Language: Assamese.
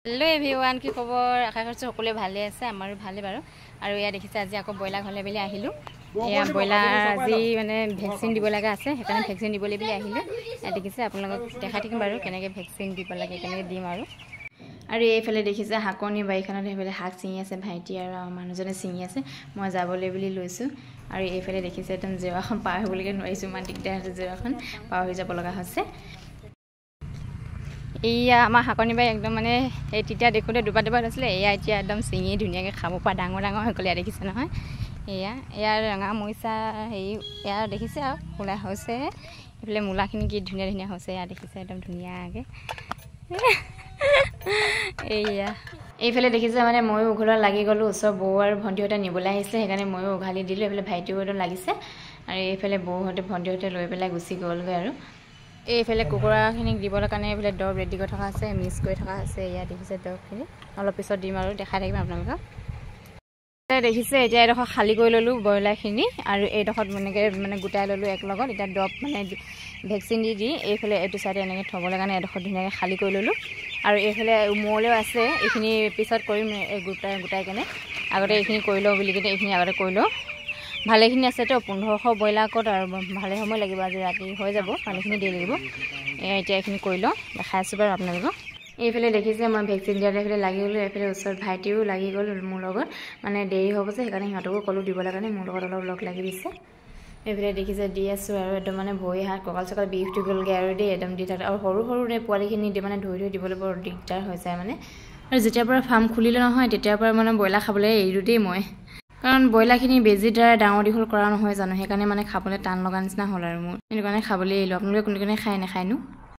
হেল্ল' এভৰিৱান, কি খবৰ? আশা কৰিছোঁ সকলোৱে ভালে আছে, আমাৰো ভালে বাৰু। আৰু এয়া দেখিছে আজি আকৌ ব্ৰইলাৰ ঘৰলৈ বুলি আহিলোঁ। এয়া ব্ৰইলাৰ আজি মানে ভেকচিন দিব লগা আছে, সেইকাৰণে ভেকচিন দিবলৈ বুলি আহিলোঁ। এয়া দেখিছে, আপোনালোকক দেখাই থাকিম বাৰু কেনেকৈ ভেকচিন দিব লাগে, কেনেকৈ দিম আৰু এইফালে দেখিছে শাকনি বাৰীখনত সেইফালে শাক ছিঙি আছে ভাইটি আৰু মানুহজনে ছিঙি আছে। মই যাবলৈ বুলি লৈছোঁ। আৰু এইফালে দেখিছে একদম জেওৰাখন পাৰ হ'বলৈকে নোৱাৰিছোঁ, ইমান দিগদাৰ হৈছে, জেওৰাখন পাৰ হৈ যাব লগা হৈছে। এয়া আমাৰ শাকনি বাৰী একদম মানে এই তেতিয়া দেখোঁতে দুপাত আছিলে, এয়া এতিয়া একদম ছিঙি ধুনীয়াকৈ খাব পৰা ডাঙৰ ডাঙৰ হৈ গ'ল। এয়া দেখিছে নহয়, এয়া ৰঙা মৰিচা হেৰি এয়া দেখিছে আৰু ওলাই হৈছে। এইফালে মূলাখিনি কি ধুনীয়া ধুনীয়া হৈছে, এয়া দেখিছে একদম ধুনীয়াকৈ। এইফালে দেখিছে মানে ময়ো উঘলত লাগি গ'লোঁ, ওচৰ বৌ আৰু ভণ্টিহঁতে নিবলৈ আহিছিলে, সেইকাৰণে ময়ো উঘালি দিলোঁ। এইফালে ভাইটিও একদম লাগিছে, আৰু এইফালে বৌহঁতে ভণ্টিহঁতে লৈ পেলাই গুচি গ'লগৈ। আৰু এইফালে কুকুৰাখিনিক দিবৰ কাৰণে এইফালে দৰৱ ৰেডি কৰি থকা আছে, মিক্স কৰি থকা আছে। ইয়াত দেখিছে দৰৱখিনি অলপ পিছত দিম আৰু দেখাই থাকিম আপোনালোকক। দেখিছে এতিয়া এডোখৰ খালী কৰি ল'লোঁ ব্ৰইলাৰখিনি, আৰু এইডোখৰত মানে গোটাই ল'লোঁ এক লগত। এতিয়া দৰৱ মানে ভেকচিন দি এইফালে এইটো চাইডে এনেকৈ থ'বলৈ কাৰণে এডোখৰ ধুনীয়াকৈ খালী কৰি ল'লোঁ। আৰু এইফালে উমৰলেও আছে, এইখিনি পিছত কৰিম, এই গোটাই কেনে আগতে এইখিনি কৰি লওঁ বুলি কেনে এইখিনি আগতে কৰি লওঁ। ভালেখিনি আছেতো, 1500 ব্ৰইলাৰ ক'ত আৰু ভালে সময় লাগিব, আজি ৰাতি হৈ যাব, ভালেখিনি দেৰি লাগিব। এতিয়া এইখিনি কৰি লওঁ, দেখাই আছোঁ বাৰু আপোনালোকক। এইফালে দেখিছে মই ভেকচিন দিয়াত এইফালে লাগি গ'লোঁ। এইফালে ওচৰত ভাইটিও লাগি গ'ল মোৰ লগত, মানে দেৰি হ'ব যে সেইকাৰণে সিহঁতকো ক'লোঁ দিবলৈ কাৰণে, মোৰ লগত অলপ লগ লাগি দিছে। এইফালে দেখিছে দি আছোঁ, আৰু একদম মানে ভৰি হাত কঁকাল চকাল বিষ উঠি গ'লগৈ আৰু দেই, একদম দি থাকে। আৰু সৰু পোৱালিখিনি মানে ধৰি দিবলৈ বৰ দিগদাৰ হৈ যায় মানে। আৰু যেতিয়াৰ পৰা ফাৰ্ম খুলিলে নহয়, তেতিয়াৰ পৰা মানে ব্ৰইলাৰ খাবলৈ এৰিলোঁ দেই মই, কাৰণ ব্ৰইলাৰখিনি বেজীৰ দ্বাৰা ডাঙৰ দীঘল কৰা নহয় জানো, সেইকাৰণে মানে খাবলৈ টান লগা নিচিনা হ'ল আৰু মোৰ, সেইটো কাৰণে খাবলৈ এৰিলোঁ। আপোনালোকে কোনে খাই নাখায়নো?